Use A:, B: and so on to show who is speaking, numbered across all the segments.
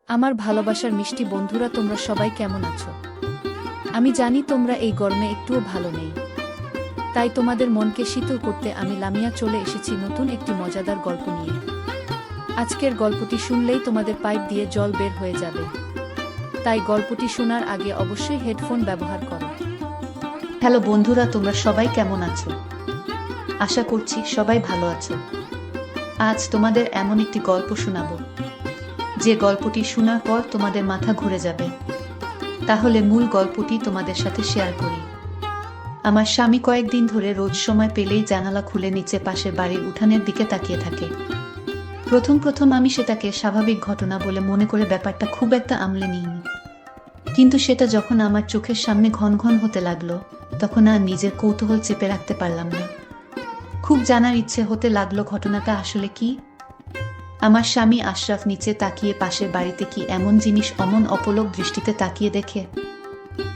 A: আমার ভালোবাসার মিষ্টি বন্ধুরা, তোমরা সবাই কেমন আছো? আমি জানি তোমরা এই গরমে একটুও ভালো নেই। তাই তোমাদের মনকে শীতল করতে আমি লামিয়া চলে এসেছি নতুন একটি মজাদার গল্প নিয়ে। আজকের গল্পটি শুনলেই তোমাদের পাইপ দিয়ে জল বের হয়ে যাবে। তাই গল্পটি শোনার আগে অবশ্যই হেডফোন ব্যবহার করো।
B: হ্যালো বন্ধুরা, তোমরা সবাই কেমন আছো? আশা করছি সবাই ভালো আছো। আজ তোমাদের এমন একটি গল্প শোনাবো যে গল্পটি শোনার পর তোমাদের মাথা ঘুরে যাবে। তাহলে মূল গল্পটি তোমাদের সাথে শেয়ার করি। আমার স্বামী কয়েকদিন ধরে রোজ সময় পেলেই জানালা খুলে নিচে পাশের বাড়ির উঠানের দিকে তাকিয়ে থাকে। প্রথম আমি সেটাকে স্বাভাবিক ঘটনা বলে মনে করে ব্যাপারটা খুব একটা আমলে নিইনি। কিন্তু সেটা যখন আমার চোখের সামনে ঘন ঘন হতে লাগলো, তখন আর নিজের কৌতূহল চেপে রাখতে পারলাম না। খুব জানার ইচ্ছে হতে লাগলো ঘটনাটা আসলে কি। আমার স্বামী আশরাফ নিচে তাকিয়ে পাশের বাড়িতে কি এমন জিনিস অমন অপলক দৃষ্টিতে তাকিয়ে দেখে,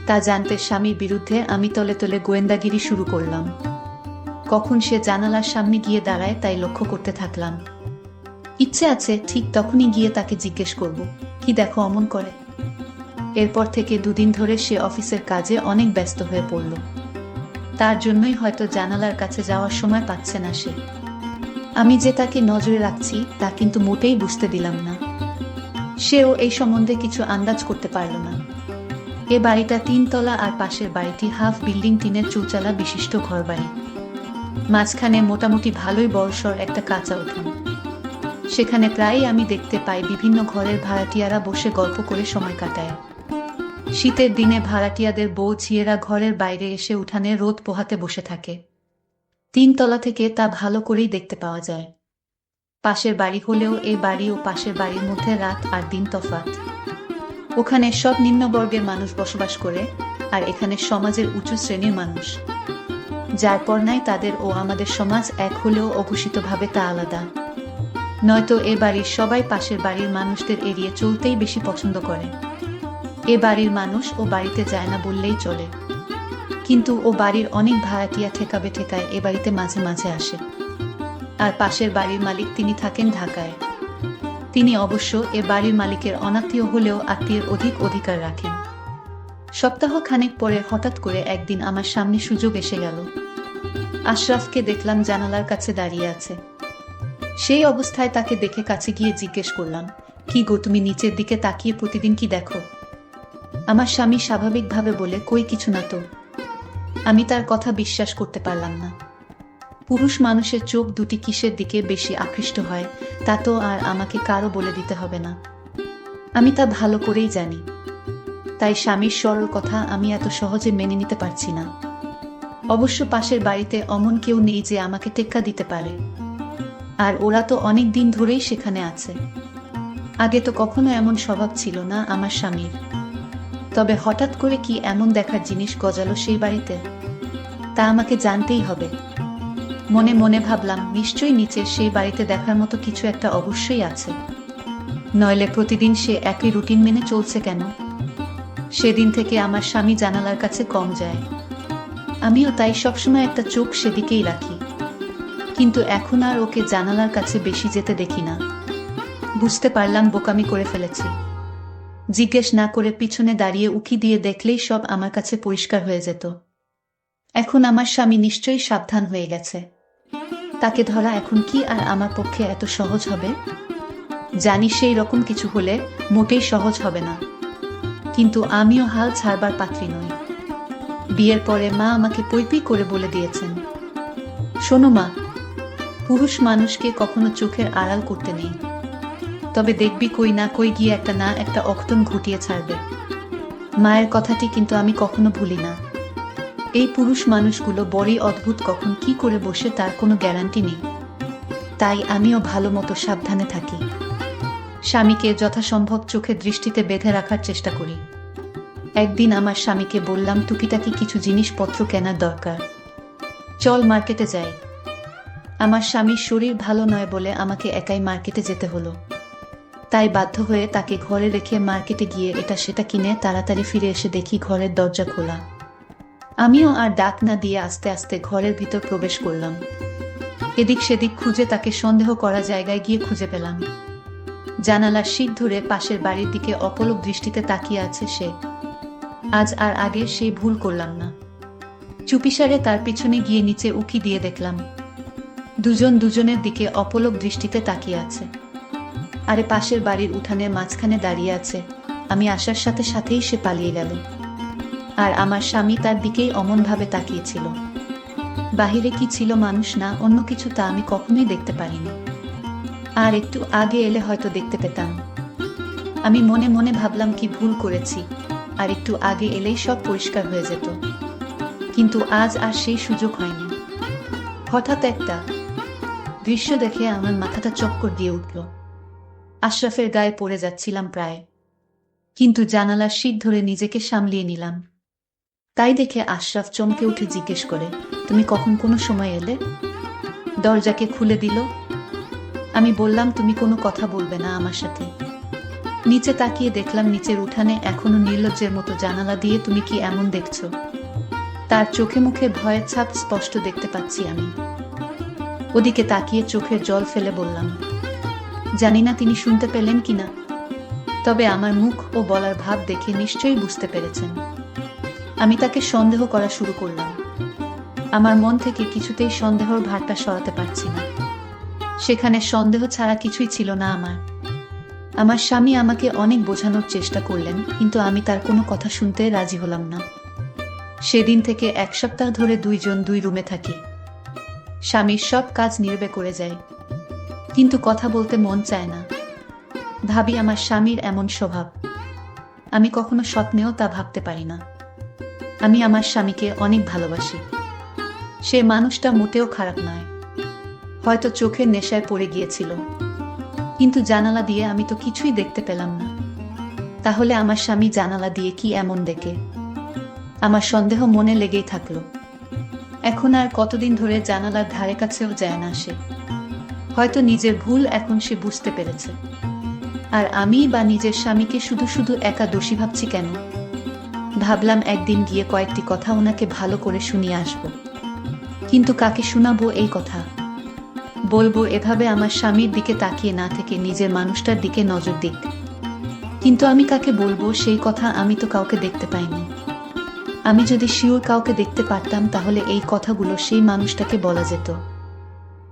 B: তা জানতে স্বামীর বিরুদ্ধে আমি তলে তলে গোয়েন্দাগিরি শুরু করলাম। কখন সে জানালার সামনে গিয়ে দাঁড়ায় তাই লক্ষ্য করতে থাকলাম। ইচ্ছে আছে ঠিক তখনই গিয়ে তাকে জিজ্ঞেস করব, কি দেখো অমন করে। এরপর থেকে দুদিন ধরে সে অফিসের কাজে অনেক ব্যস্ত হয়ে পড়ল। তার জন্যই হয়তো জানালার কাছে যাওয়ার সময় পাচ্ছে না সে। আমি যে তাকে নজরে রাখছি তা কিন্তু মোটেই বুঝতে দিলাম না। সেও এই সম্বন্ধে কিছু আন্দাজ করতে পারল না। এ বাড়িটা 3 তলা আর পাশের বাড়িটি হাফ বিল্ডিং, টিনের চৌচালা বিশিষ্ট ঘরবাড়ি। মাঝখানে মোটামুটি ভালোই বড়সড় একটা কাঁচা উঠোন। সেখানে প্রায়ই আমি দেখতে পাই বিভিন্ন ঘরের ভাড়াটিয়ারা বসে গল্প করে সময় কাটায়। শীতের দিনে ভাড়াটিয়াদের বউ ঝিয়েরা ঘরের বাইরে এসে উঠানে রোদ পোহাতে বসে থাকে। 3 তলা থেকে তা ভালো করেই দেখতে পাওয়া যায়। পাশের বাড়ি হলেও এ বাড়ি ও পাশের বাড়ির মধ্যে রাত আর দিন তফাৎ। ওখানে সব নিম্নবর্গের মানুষ বসবাস করে, আর এখানে সমাজের উঁচু শ্রেণীর মানুষ। যার পর নাই তাদের ও আমাদের সমাজ এক হলেও অঘোষিতভাবে তা আলাদা। নয়তো এ বাড়ির সবাই পাশের বাড়ির মানুষদের এড়িয়ে চলতেই বেশি পছন্দ করে। এ বাড়ির মানুষ ও বাড়িতে যায় না বললেই চলে। কিন্তু ও বাড়ির অনেক ভাড়াটিয়া ঠেকাবে ঠেকায় এ বাড়িতে মাঝে মাঝে আসে। আর পাশের বাড়ির মালিক, তিনি থাকেন ঢাকায়। তিনি অবশ্য এ বাড়ির মালিকের অনাত্মীয় হলেও আত্মীয়ের অধিক অধিকার রাখেন। সপ্তাহ খানেক পরে হঠাৎ করে একদিন আমার সামনে সুযোগ এসে গেল। আশরাফকে দেখলাম জানালার কাছে দাঁড়িয়ে আছে। সেই অবস্থায় তাকে দেখে কাছে গিয়ে জিজ্ঞেস করলাম, কি গো, তুমি নিচের দিকে তাকিয়ে প্রতিদিন কি দেখো? আমার স্বামী স্বাভাবিকভাবে বলে, কই কিছু না তো। আমি তার কথা বিশ্বাস করতে পারলাম না। পুরুষ মানুষের চোখ দুটি কিসের দিকে বেশি আকৃষ্ট হয় তা তো আর আমাকে কারো বলে দিতে হবে না। আমি তা ভালো করেই জানি। তাই স্বামীর সরল কথা আমি এত সহজে মেনে নিতে পারছি না। অবশ্য পাশের বাড়িতে অমন কেউ নেই যে আমাকে টেক্কা দিতে পারে। আর ওরা তো অনেক দিন ধরেই সেখানে আছে। আগে তো কখনো এমন স্বভাব ছিল না আমার স্বামীর। তবে হঠাৎ করে কি এমন দেখার জিনিস গজালো সেই বাড়িতে, তা আমাকে জানতেই হবে। মনে মনে ভাবলাম, নিশ্চয়ই নিচের সেই বাড়িতে দেখার মতো কিছু একটা অবশ্যই আছে। নইলে প্রতিদিন সে একই রুটিন মেনে চলছে কেন? সেদিন থেকে আমার স্বামী জানালার কাছে কম যায়। আমিও তাই সবসময় একটা চোখ সেদিকেই রাখি। কিন্তু এখন আর ওকে জানালার কাছে বেশি যেতে দেখি না। বুঝতে পারলাম বোকামি করে ফেলেছি। জিজ্ঞেস না করে পিছনে দাঁড়িয়ে উকি দিয়ে দেখলেই সব আমার কাছে পরিষ্কার হয়ে যেত। এখন আমার স্বামী নিশ্চয়ই সাবধান হয়ে গেছে। তাকে ধরা এখন কি আর আমার পক্ষে এত সহজ হবে? জানি সেই রকম কিছু হলে মোটেই সহজ হবে না। কিন্তু আমিও হাল ছাড়বার পাত্রী নই। বিয়ের পরে মা আমাকে পৈপি করে বলে দিয়েছেন, শোনো মা, পুরুষ মানুষকে কখনো চোখের আড়াল করতে নেই। তবে দেখবি কই না কই গিয়ে একটা না একটা অঘটন ঘটিয়ে ছাড়বে। মায়ের কথাটি কিন্তু আমি কখনো ভুলি না। এই পুরুষ মানুষগুলো বড়ই অদ্ভুত, কখন কি করে বসে তার কোনো গ্যারান্টি নেই। তাই আমিও ভালো মতো সাবধানে থাকি। স্বামীকে যথাসম্ভব চোখের দৃষ্টিতে বেঁধে রাখার চেষ্টা করি। একদিন আমার স্বামীকে বললাম, টুকিটাকি কিছু জিনিসপত্র কেনার দরকার, চল মার্কেটে যাই। আমার স্বামীর শরীর ভালো নয় বলে আমাকে একাই মার্কেটে যেতে হলো। তাই বাধ্য হয়ে তাকে ঘরে রেখে মার্কেটে গিয়ে এটা সেটা কিনে তাড়াতাড়ি ফিরে এসে দেখি ঘরের দরজা খোলা। আমিও আর ডাক না দিয়ে আস্তে আস্তে ঘরের ভিতর প্রবেশ করলাম। এদিক সেদিক খুঁজে তাকে সন্দেহ করা জায়গায় গিয়ে খুঁজে পেলাম। জানালার শিক ধরে পাশের বাড়ির দিকে অপলক দৃষ্টিতে তাকিয়ে আছে সে। আজ আর আগে সেই ভুল করলাম না। চুপিসারে তার পিছনে গিয়ে নিচে উকি দিয়ে দেখলাম দুজন দুজনের দিকে অপলক দৃষ্টিতে তাকিয়ে আছে। আরে পাশের বাড়ির উঠানের মাঝখানে দাঁড়িয়ে আছে। আমি আসার সাথে সাথেই সে পালিয়ে গেল। আর আমার স্বামী তার দিকেই অমনভাবে তাকিয়েছিল। বাহিরে কি ছিল, মানুষ না অন্য কিছু, তা আমি কখনোই দেখতে পারিনি। আর একটু আগে এলে হয়তো দেখতে পেতাম। আমি মনে মনে ভাবলাম কি ভুল করেছি, আর একটু আগে এলেই সব পরিষ্কার হয়ে যেত। কিন্তু আজ আর সেই সুযোগ হয়নি। হঠাৎ একটা দৃশ্য দেখে আমার মাথাটা চক্কর দিয়ে উঠল। আশরাফের গায়ে পড়ে যাচ্ছিলাম প্রায়, কিন্তু জানালার শিক ধরে নিজেকে সামলিয়ে নিলাম। তাই দেখে আশরাফ চমকে উঠে জিজ্ঞেস করে, তুমি কখন কোনো সময় এলে? দরজাকে খুলে দিল। আমি বললাম, তুমি কোনো কথা বলবে না আমার সাথে? নিচে তাকিয়ে দেখলাম নিচের উঠানে এখনো নির্লজ্জের মতো জানালা দিয়ে তুমি কি এমন দেখছো? তার চোখে মুখে ভয়ের ছাপ স্পষ্ট দেখতে পাচ্ছি আমি। ওদিকে তাকিয়ে চোখের জল ফেলে বললাম, জানি না তিনি শুনতে পেলেন কিনা, তবে আমার মুখ ও বলার ভাব দেখে নিশ্চয়ই বুঝতে পেরেছেন। আমি তাকে সন্দেহ করা শুরু করলাম। আমার মন থেকে কিছুতেই সন্দেহর ভারটা সরাতে পারছি না। সেখানে সন্দেহ ছাড়া কিছুই ছিল না আমার। আমার স্বামী আমাকে অনেক বোঝানোর চেষ্টা করলেন, কিন্তু আমি তার কোনো কথা শুনতে রাজি হলাম না। সেদিন থেকে 1 সপ্তাহ ধরে দুইজন 2 রুমে থাকি। স্বামীর সব কাজ নীরবে করে যায়, কিন্তু কথা বলতে মন চায় না। ভাবি আমার স্বামীর এমন স্বভাব, আমি কখনো স্বপ্নেও তা ভাবতে পারি না। আমি আমার স্বামীকে অনেক ভালোবাসি। সে মানুষটা মোটেও খারাপ নয়। হয়তো চোখের নেশায় পড়ে গিয়েছিল, কিন্তু জানালা দিয়ে আমি তো কিছুই দেখতে পেলাম না। তাহলে আমার স্বামী জানালা দিয়ে কি এমন দেখে? আমার সন্দেহ মনে লেগেই থাকলো। এখন আর কতদিন ধরে জানালার ধারে কাছেও যায় না সে। হয়তো নিজের ভুল এখন সে বুঝতে পেরেছে। আর আমি বা নিজের স্বামীকে শুধু শুধু একা দোষী ভাবছি কেন? ভাবলাম একদিন গিয়ে কয়েকটি কথা ওনাকে ভালো করে শুনিয়ে আসব। কিন্তু কাকে শোনাবো এই কথা? বলবো এভাবে আমার স্বামীর দিকে তাকিয়ে না থেকে নিজের মানুষটার দিকে নজর দিক। কিন্তু আমি কাকে বলবো সেই কথা? আমি তো কাউকে দেখতে পাইনি। আমি যদি শিওর কাউকে দেখতে পারতাম তাহলে এই কথাগুলো সেই মানুষটাকে বলা যেত।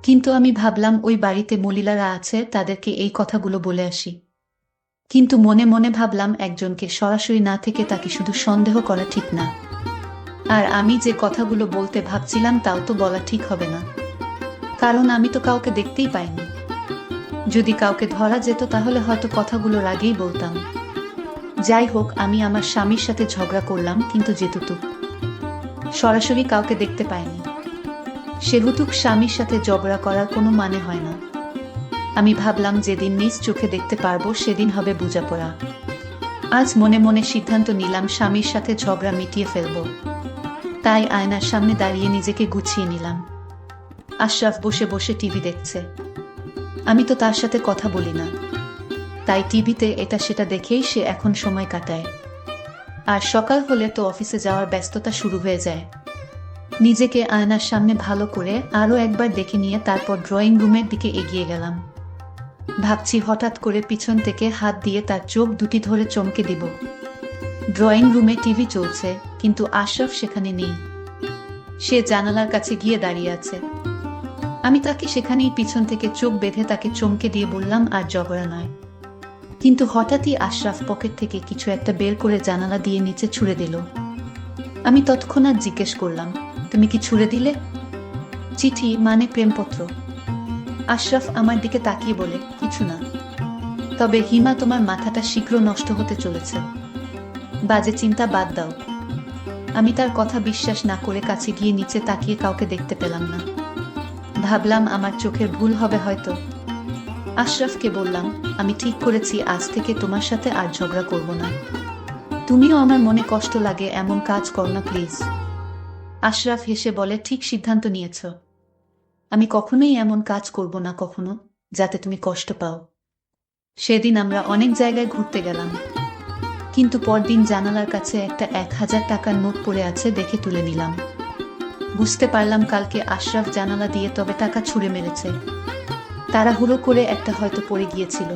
B: কিন্তু আমি ভাবলাম ওই বাড়িতে মহিলারা আছে, তাদেরকে এই কথাগুলো বলে আসি। কিন্তু মনে মনে ভাবলাম একজনকে সরাসরি না থেকে তাকে শুধু সন্দেহ করা ঠিক না। আর আমি যে কথাগুলো বলতে ভাবছিলাম তাও তো বলা ঠিক হবে না, কারণ আমি তো কাউকে দেখতেই পাইনি। যদি কাউকে ধরা যেত তাহলে হয়তো কথাগুলোর আগেই বলতাম। যাই হোক, আমি আমার স্বামীর সাথে ঝগড়া করলাম, কিন্তু যেহেতু সরাসরি কাউকে দেখতে পাইনি, সেহেতু স্বামীর সাথে ঝগড়া করার কোনো মানে হয় না। আমি ভাবলাম যেদিন নিজ চোখে দেখতে পারবো সেদিন হবে বোঝাপড়া। আজ মনে মনে সিদ্ধান্ত নিলাম স্বামীর সাথে ঝগড়া মিটিয়ে ফেলবো। তাই আয়নার সামনে দাঁড়িয়ে নিজেকে গুছিয়ে নিলাম। আশরাফ বসে বসে টিভি দেখছে। আমি তো তার সাথে কথা বলি না, তাই টিভিতে এটা সেটা দেখেই সে এখন সময় কাটায়। আর সকাল হলে তো অফিসে যাওয়ার ব্যস্ততা শুরু হয়ে যায়। নিজেকে আয়নার সামনে ভালো করে আরও একবার দেখে নিয়ে তারপর ড্রয়িং রুমের দিকে এগিয়ে গেলাম। ভাবছি হঠাৎ করে পিছন থেকে হাত দিয়ে তার চোখ দুটি ধরে চমকে দিব। ড্রয়িং রুমে টিভি চলছে, কিন্তু আশরাফ সেখানে নেই। সে জানালার কাছে গিয়ে দাঁড়িয়ে আছে। আমি তাকে সেখানেই পিছন থেকে চোখ বেঁধে তাকে চমকে দিয়ে বললাম, আর ঝগড়া নয়। কিন্তু হঠাৎই আশরাফ পকেট থেকে কিছু একটা বের করে জানালা দিয়ে নিচে ছুঁড়ে দিল। আমি তৎক্ষণাৎ জিজ্ঞেস করলাম, তুমি কি ছুঁড়ে দিলে? চিঠি, মানে প্রেমপত্র। আশরাফ আমার দিকে তাকিয়ে বলে, কিছু না। তবে হিমা, তোমার মাথাটা শীঘ্র নষ্ট হতে চলেছে। বাজে চিন্তা বাদ দাও। আমি তার কথা বিশ্বাস না করে কাছে গিয়ে নিচে তাকিয়ে কাউকে দেখতে পেলাম না। ভাবলাম আমার চোখের ভুল হবে হয়তো। আশরাফকে বললাম, আমি ঠিক করেছি আজ থেকে তোমার সাথে আর ঝগড়া করব না। তুমিও আমার মনে কষ্ট লাগে এমন কাজ করো না প্লিজ। আশরাফ হেসে বলে, ঠিক সিদ্ধান্ত নিয়েছ। আমি কখনোই এমন কাজ করব না কখনো, যাতে তুমি কষ্ট পাও। সেদিন আমরা অনেক জায়গায় ঘুরতে গেলাম, কিন্তু পরদিন জানালার কাছে একটা 1000 টাকার নোট পড়ে আছে দেখে তুলে নিলাম। বুঝতে পারলাম কালকে আশরাফ জানালা দিয়ে তবে টাকা ছুঁড়ে মেরেছে। তাড়াহুড়ো করে একটা হয়তো পড়ে গিয়েছিল।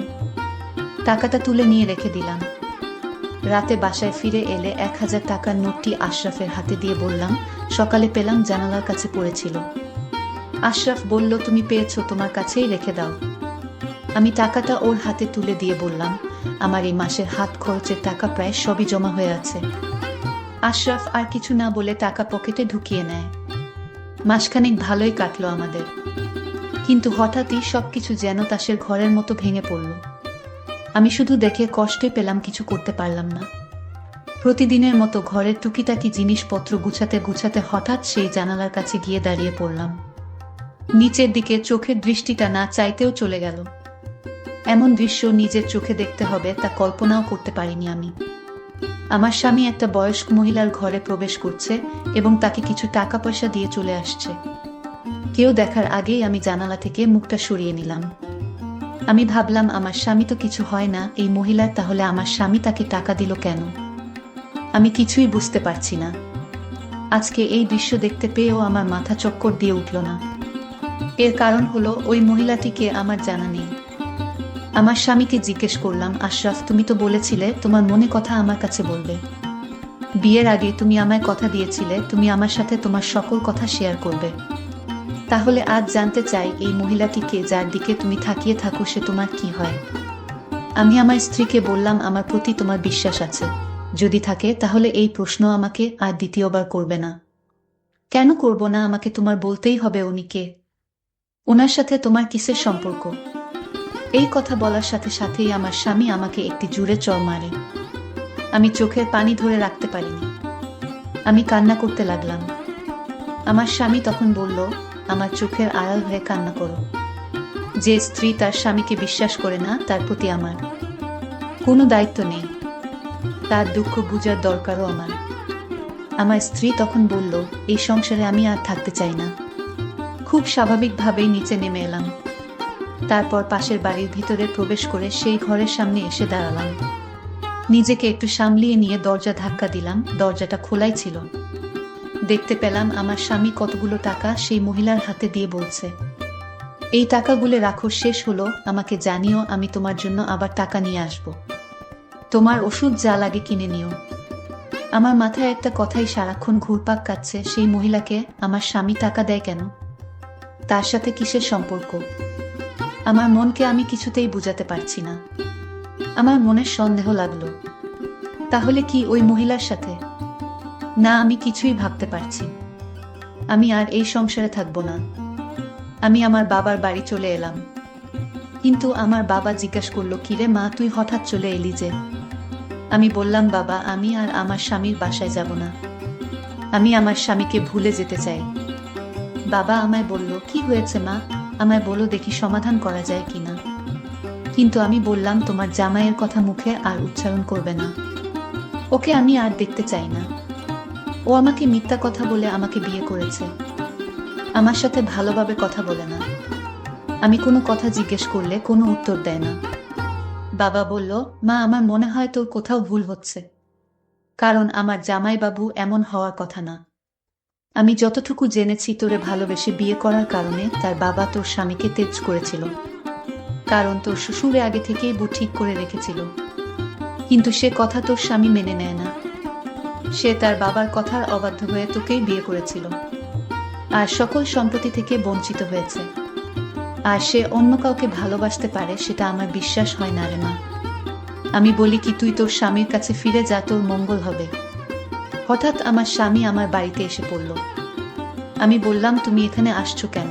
B: টাকাটা তুলে নিয়ে রেখে দিলাম। রাতে বাসায় ফিরে এলে 1000 টাকার নোটটি আশরাফের হাতে দিয়ে বললাম, সকালে পেলাম, জানালার কাছে পড়েছিল। আশরাফ বলল, তুমি পেয়েছো, তোমার কাছেই রেখে দাও। আমি টাকাটা ওর হাতে তুলে দিয়ে বললাম, আমার এই মাসের হাত খরচের টাকা প্রায় সবই জমা হয়ে আছে। আশরাফ আর কিছু না বলে টাকা পকেটে ঢুকিয়ে নেয়। মাসখানেক ভালোই কাটলো আমাদের, কিন্তু হঠাৎই সবকিছু যেন তাসের ঘরের মতো ভেঙে পড়ল। আমি শুধু দেখে কষ্টে পেলাম, কিছু করতে পারলাম না। প্রতিদিনের মতো ঘরের টুকিটাকি জিনিসপত্র গুছাতে গুছাতে হঠাৎ সেই জানালার কাছে গিয়ে দাঁড়িয়ে পড়লাম। নিচের দিকে চোখের দৃষ্টিটা না চাইতেও চলে গেল। এমন দৃশ্য নিজের চোখে দেখতে হবে তা কল্পনাও করতে পারিনি আমি। আমার স্বামী একটা বয়স্ক মহিলার ঘরে প্রবেশ করছে এবং তাকে কিছু টাকা পয়সা দিয়ে চলে আসছে। কেউ দেখার আগেই আমি জানালা থেকে মুখটা সরিয়ে নিলাম। আমি ভাবলাম, আমার স্বামী তো কিছু হয় না, এই মহিলার তাহলে আমার স্বামী তাকে টাকা দিল কেন? আমি কিছুই বুঝতে পারছি না। আজকে এই দৃশ্য দেখতে পেয়েও আমার মাথা চক্কর দিয়ে উঠল না। এর কারণ হলো, ওই মহিলাটিকে আমার জানা নেই। আমার স্বামীকে জিজ্ঞেস করলাম, আশরাফ, তুমি তো বলেছিলে তোমার মনে কথা আমার কাছে বলবে। বিয়ের আগে তুমি আমায় কথা দিয়েছিলে তুমি আমার সাথে তোমার সকল কথা শেয়ার করবে। তাহলে আজ জানতে চাই, এই মহিলাটিকে যার দিকে তুমি তাকিয়ে থাকো সে তোমার কি হয়? আমি আমার স্ত্রীকে বললাম, আমার প্রতি তোমার বিশ্বাস আছে, যদি থাকে তাহলে এই প্রশ্ন আমাকে আর দ্বিতীয়বার করবে না। কেন করব না? আমাকে তোমার বলতেই হবে উনি কে, ওনার সাথে তোমার কিসের সম্পর্ক? এই কথা বলার সাথে সাথেই আমার স্বামী আমাকে একটি জোরে চড় মারে। আমি চোখের পানি ধরে রাখতে পারিনি, আমি কান্না করতে লাগলাম। আমার স্বামী তখন বলল, আমার চোখের আড়াল হয়ে কান্না করো। যে স্ত্রী তার স্বামীকে বিশ্বাস করে না তার প্রতি আমার কোনো দায়িত্ব নেই, তার দুঃখ বুঝার দরকারও আমার। আমার স্ত্রী তখন বলল, এই সংসারে আমি আর থাকতে চাই না। খুব স্বাভাবিকভাবেই নিচে নেমে এলাম। তারপর পাশের বাড়ির ভিতরে প্রবেশ করে সেই ঘরের সামনে এসে দাঁড়ালাম। নিজেকে একটু সামলিয়ে নিয়ে দরজা ধাক্কা দিলাম। দরজাটা খোলাই ছিল। দেখতে পেলাম আমার স্বামী কতগুলো টাকা সেই মহিলার হাতে দিয়ে বলছে, এই টাকাগুলো রাখো, শেষ হলো আমাকে জানিও, আমি তোমার জন্য আবার টাকা নিয়ে আসব। তোমার ওষুধ যা লাগে কিনে নিও। আমার মাথায় একটা কথাই সারাক্ষণ ঘুরপাক কাটছে, সেই মহিলাকে আমার স্বামী টাকা দেয় কেন? তার সাথে কিসের সম্পর্ক? আমার মনকে আমি কিছুতেই বুঝাতে পারছি না। আমার মনের সন্দেহ লাগলো, তাহলে কি ওই মহিলার সাথে? না, আমি কিছুই ভাবতে পারছি। আমি আর এই সংসারে থাকবো না। আমি আমার বাবার বাড়ি চলে এলাম। কিন্তু আমার বাবা জিজ্ঞাসা করলো, কিরে মা, তুই হঠাৎ চলে এলি যে? আমি বললাম, বাবা, আমি আর আমার স্বামীর বাসায় যাব না। আমি আমার স্বামীকে ভুলে যেতে চাই। বাবা আমায় বলল, কি হয়েছে মা, আমায় বলো দেখি সমাধান করা যায় কিনা। কিন্তু আমি বললাম, তোমার জামাইয়ের কথা মুখে আর উচ্চারণ করবে না। ওকে আমি আর দেখতে চাই না। ও আমাকে মিথ্যা কথা বলে আমাকে বিয়ে করেছে। আমার সাথে ভালোভাবে কথা বলে না। আমি কোনো কথা জিজ্ঞেস করলে কোনো উত্তর দেয় না। বাবা বলল, মা, আমার মনে হয় তোর কোথাও ভুল হচ্ছে, কারণ আমার জামাইবাবু এমন হওয়ার কথা না। আমি যতটুকু জেনেছি, তোরে ভালোবেসে বিয়ে করার কারণে তার বাবা তোর স্বামীকে তেজ করেছিল, কারণ তোর শ্বশুরে আগে থেকেই বউ ঠিক করে রেখেছিল। কিন্তু সে কথা তোর স্বামী মেনে নেয় না। সে তার বাবার কথার অবাধ্য হয়ে তোকেই বিয়ে করেছিল, আর সকল সম্পত্তি থেকে বঞ্চিত হয়েছে। আর সে অন্য কাউকে ভালোবাসতে পারে সেটা আমার বিশ্বাস হয় না রে মা। আমি বলি কি, তুই তোর স্বামীর কাছে ফিরে যা, তোর মঙ্গল হবে। হঠাৎ আমার স্বামী আমার বাড়িতে এসে পড়ল। আমি বললাম, তুমি এখানে আসছো কেন?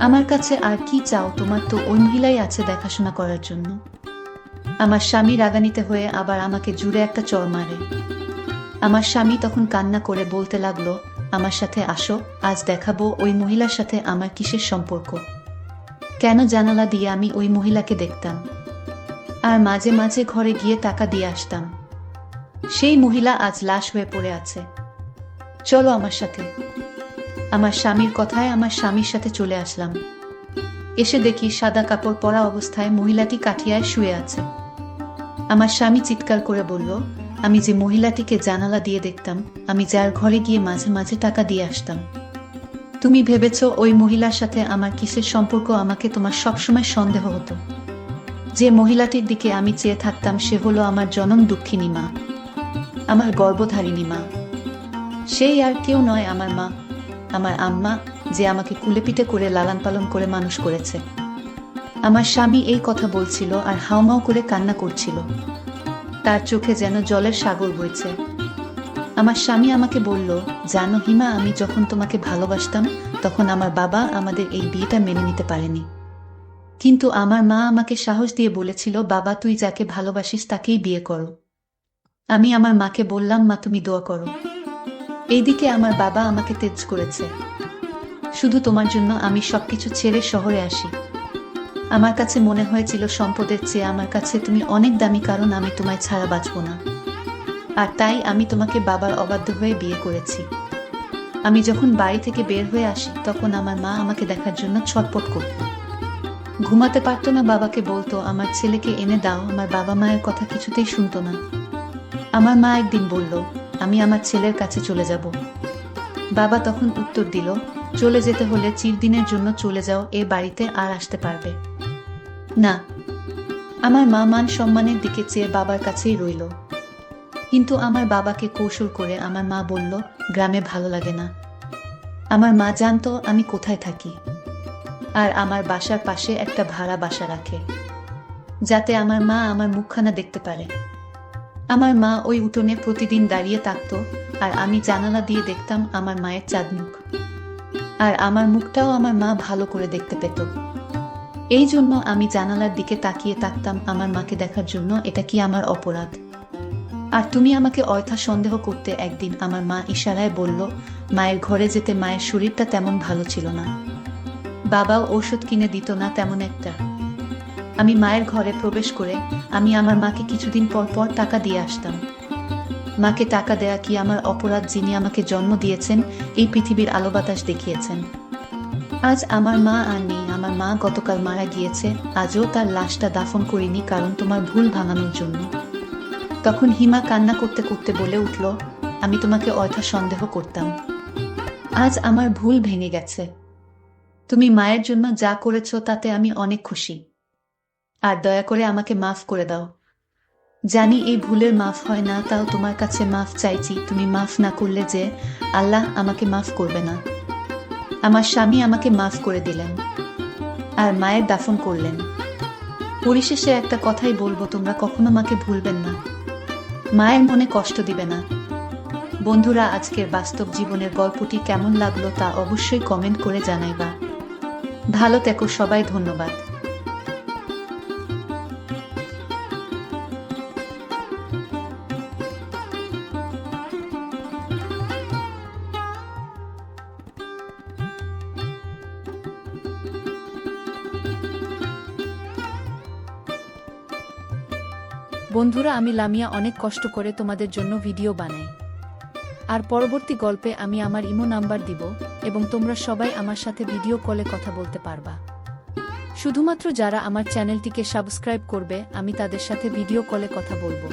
B: আমার কাছে আর কি চাও? তোমার তো ওই মহিলাই আছে দেখাশোনা করার জন্য। আমার স্বামী রাগান্বিত হয়ে আবার আমাকে জুড়ে একটা চড় মারে। আমার স্বামী তখন কান্না করে বলতে লাগলো, আমার সাথে আসো, আজ দেখাবো ওই মহিলার সাথে আমার কিসের সম্পর্ক। কেন জানালা দিয়ে আমি ওই মহিলাকে দেখতাম, আর মাঝে মাঝে ঘরে গিয়ে টাকা দিয়ে আসতাম। সেই মহিলা আজ লাশ হয়ে পড়ে আছে। চলো আমার সাথে। আমার স্বামীর কথায় আমার স্বামীর সাথে চলে আসলাম। এসে দেখি সাদা কাপড় পরা অবস্থায় মহিলাটি কাঠিয়ায় শুয়ে আছে। আমার স্বামী চিৎকার করে বলল, আমি যে মহিলাটিকে জানালা দিয়ে দেখতাম, আমি যার ঘরে গিয়ে মাঝে মাঝে টাকা দিয়ে আসতাম, তুমি ভেবেছ ওই মহিলার সাথে আমার কিসের সম্পর্ক? আমাকে তোমার সবসময় সন্দেহ হতো। যে মহিলাটির দিকে আমি চেয়ে থাকতাম সে হলো আমার জনম দুঃখিনী মা, আমার গর্ভধারিণী মা। সেই আর কেউ নয়, আমার মা, আমার আম্মা, যে আমাকে কুলেপিঠে করে লালন পালন করে মানুষ করেছে। আমার স্বামী এই কথা বলছিল আর হাউমাউ করে কান্না করছিল, তার চোখে যেন জলের সাগর বইছে। আমার স্বামী আমাকে বলল, জানো হিমা, আমি যখন তোমাকে ভালোবাসতাম তখন আমার বাবা আমাদের এই বিয়েটা মেনে নিতে পারেনি, কিন্তু আমার মা আমাকে সাহস দিয়ে বলেছিল, বাবা তুই যাকে ভালোবাসিস তাকেই বিয়ে করো। আমি আমার মাকে বললাম, মা তুমি দোয়া করো। এইদিকে আমার বাবা আমাকে তেজ করেছে, শুধু তোমার জন্য আমি সবকিছু ছেড়ে শহরে আসি। আমার কাছে মনে হয়েছিল সম্পদের চেয়ে আমার কাছে তুমি অনেক দামি, কারণ আমি তোমায় ছাড়া বাঁচব না। আর তাই আমি তোমাকে বাবার অবাধ্য হয়ে বিয়ে করেছি। আমি যখন বাড়ি থেকে বের হয়ে আসি তখন আমার মা আমাকে দেখার জন্য ছটপট করত, ঘুমাতে পারতো না, বাবাকে বলতো আমার ছেলেকে এনে দাও। আমার বাবা মায়ের কথা কিছুতেই শুনতো না। আমার মা একদিন বলল, আমি আমার ছেলের কাছে চলে যাব। বাবা তখন উত্তর দিল, চলে যেতে হলে চিরদিনের জন্য চলে যাও, এ বাড়িতে আর আসতে পারবে না। আমার মা মান সম্মানের দিকে চেয়ে বাবার কাছেই রইল, কিন্তু আমার বাবাকে কৌশল করে আমার মা বলল, গ্রামে ভালো লাগে না। আমার মা জানতো আমি কোথায় থাকি, আর আমার বাসার পাশে একটা ভাড়া বাসা রাখে, যাতে আমার মা আমার মুখখানা দেখতে পারে। আমার মা ওই উঠোনে প্রতিদিন দাঁড়িয়ে থাকতো, আর আমি জানালা দিয়ে দেখতাম আমার মায়ের চাঁদ মুখ, আর আমার মুখটাও আমার মা ভালো করে দেখতে পেত। এই জন্য আমি জানালার দিকে তাকিয়ে থাকতাম আমার মাকে দেখার জন্য। এটা কি আমার অপরাধ? আর তুমি আমাকে অযথা সন্দেহ করতে। একদিন আমার মা ইশারায় বলল, মায়ের ঘরে যেতে। মায়ের শরীরটা তেমন ভালো ছিল না, বাবাও ওষুধ কিনে দিত না তেমন একটা। আমি মায়ের ঘরে প্রবেশ করে আমি আমার মাকে কিছুদিন পর পর টাকা দিয়ে আসতাম। মাকে টাকা দেয়া কি আমার অপরাধ? যিনি আমাকে জন্ম দিয়েছেন, এই পৃথিবীর আলো বাতাস দেখিয়েছেন। আজ আমার মা আর নেই। আমার মা গতকাল মারা গিয়েছে, আজও তার লাশটা দাফন করিনি, কারণ তোমার ভুল ভাঙানোর জন্য। তখন হিমা কান্না করতে করতে বলে উঠল, আমি তোমাকে অযথা সন্দেহ করতাম, আজ আমার ভুল ভেঙে গেছে। তুমি মায়ের জন্য যা করেছ তাতে আমি অনেক খুশি, আর দয়া করে আমাকে মাফ করে দাও। জানি এই ভুলের মাফ হয় না, তাও তোমার কাছে মাফ চাইছি। তুমি মাফ না করলে যে আল্লাহ আমাকে মাফ করবে না। আমার স্বামী আমাকে মাফ করে দিলেন আর মায়ের দাফন করলেন। পরিশেষে একটা কথাই বলবো, তোমরা কখনো মাকে ভুলবেন না, মায়ের মনে কষ্ট দিবে না। বন্ধুরা, আজকের বাস্তব জীবনের গল্পটি কেমন লাগলো তা অবশ্যই কমেন্ট করে জানাইবা। ভালো থেকো সবাই, ধন্যবাদ।
A: বন্ধুরা, আমি লামিয়া অনেক কষ্ট করে তোমাদের জন্য ভিডিও বানাই, আর পরবর্তী গল্পে আমি আমার ইমো নাম্বার দিব এবং তোমরা সবাই আমার সাথে ভিডিও কলে কথা বলতে পারবা। শুধুমাত্র যারা আমার চ্যানেলটিকে সাবস্ক্রাইব করবে আমি তাদের সাথে ভিডিও কলে কথা বলবো।